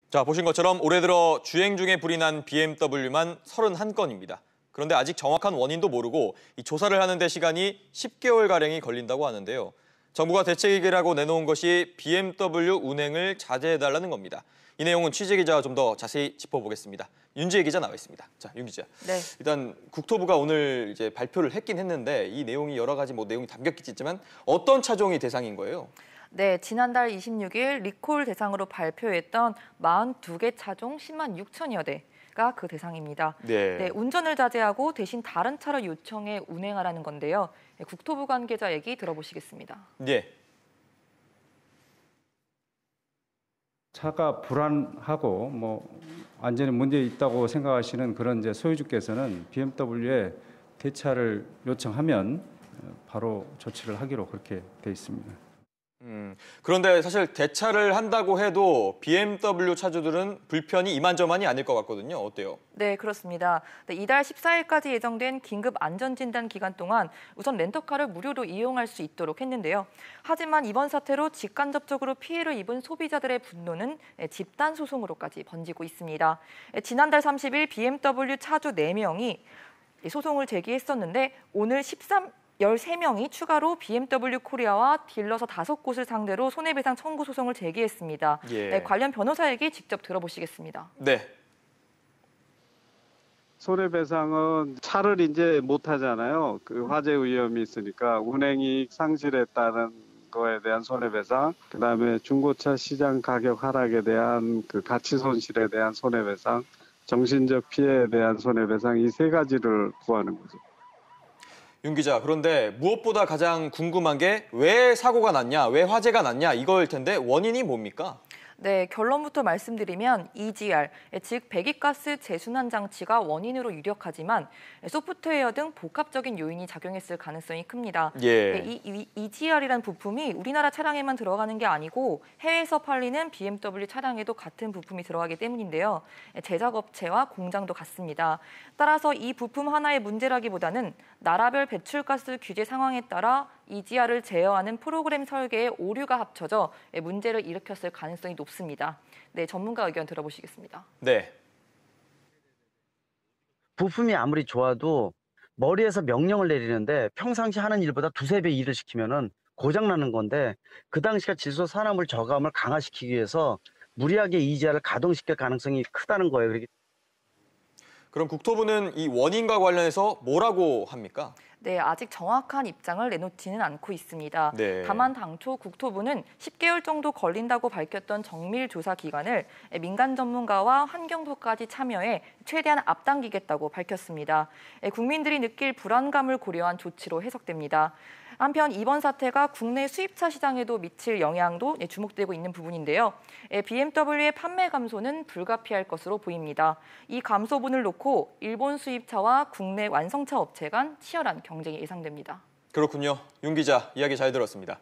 자, 보신 것처럼 올해 들어 주행 중에 불이 난 BMW만 31건입니다. 그런데 아직 정확한 원인도 모르고 이 조사를 하는 데 시간이 10개월가량이 걸린다고 하는데요. 정부가 대책이라고 내놓은 것이 BMW 운행을 자제해달라는 겁니다. 이 내용은 취재기자가 좀 더 자세히 짚어보겠습니다. 윤지혜 기자 나와 있습니다. 자, 윤 기자. 네. 일단 국토부가 오늘 이제 발표를 했긴 했는데 이 내용이 여러 가지 내용이 담겼겠지만 어떤 차종이 대상인 거예요? 네, 지난달 26일 리콜 대상으로 발표했던 42개 차종 10만 6천여 대가 그 대상입니다. 네. 운전을 자제하고 대신 다른 차를 요청해 운행하라는 건데요. 국토부 관계자 얘기 들어보시겠습니다. 네. 차가 불안하고 안전에 문제 있다고 생각하시는 그런 이제 소유주께서는 BMW에 대차를 요청하면 바로 조치를 하기로 그렇게 돼 있습니다. 그런데 사실 대차를 한다고 해도 BMW 차주들은 불편이 이만저만이 아닐 것 같거든요. 어때요? 네, 그렇습니다. 이달 14일까지 예정된 긴급 안전진단 기간 동안 우선 렌터카를 무료로 이용할 수 있도록 했는데요. 하지만 이번 사태로 직간접적으로 피해를 입은 소비자들의 분노는 집단 소송으로까지 번지고 있습니다. 지난달 30일 BMW 차주 4명이 소송을 제기했었는데 오늘 13명이 추가로 BMW 코리아와 딜러서 5곳을 상대로 손해배상 청구 소송을 제기했습니다. 예. 네, 관련 변호사 얘기 직접 들어보시겠습니다. 네. 손해배상은 차를 이제 못 하잖아요. 그 화재 위험이 있으니까 운행이익 상실에 따른 거에 대한 손해배상, 그다음에 중고차 시장 가격 하락에 대한 그 가치 손실에 대한 손해배상, 정신적 피해에 대한 손해배상 이 3가지를 구하는 거죠. 윤 기자, 그런데 무엇보다 가장 궁금한 게 왜 사고가 났냐, 왜 화재가 났냐 이거일 텐데 원인이 뭡니까? 네, 결론부터 말씀드리면 EGR, 즉 배기가스 재순환 장치가 원인으로 유력하지만 소프트웨어 등 복합적인 요인이 작용했을 가능성이 큽니다. 예. 이 EGR이라는 부품이 우리나라 차량에만 들어가는 게 아니고 해외에서 팔리는 BMW 차량에도 같은 부품이 들어가기 때문인데요. 제작업체와 공장도 같습니다. 따라서 이 부품 하나의 문제라기보다는 나라별 배출가스 규제 상황에 따라 EGR을 제어하는 프로그램 설계에 오류가 합쳐져 문제를 일으켰을 가능성이 높습니다. 네, 전문가 의견 들어보시겠습니다. 네. 부품이 아무리 좋아도 머리에서 명령을 내리는데 평상시 하는 일보다 2~3배 일을 시키면은 고장나는 건데 그 당시가 질소 산화물 저감을 강화시키기 위해서 무리하게 EGR을 가동시킬 가능성이 크다는 거예요. 그럼 국토부는 이 원인과 관련해서 뭐라고 합니까? 네, 아직 정확한 입장을 내놓지는 않고 있습니다. 네. 다만 당초 국토부는 10개월 정도 걸린다고 밝혔던 정밀 조사 기간을 민간 전문가와 환경부까지 참여해 최대한 앞당기겠다고 밝혔습니다. 국민들이 느낄 불안감을 고려한 조치로 해석됩니다. 한편 이번 사태가 국내 수입차 시장에도 미칠 영향도 주목되고 있는 부분인데요. BMW의 판매 감소는 불가피할 것으로 보입니다. 이 감소분을 놓고 일본 수입차와 국내 완성차 업체 간 치열한 경쟁이 예상됩니다. 그렇군요. 윤 기자, 이야기 잘 들었습니다.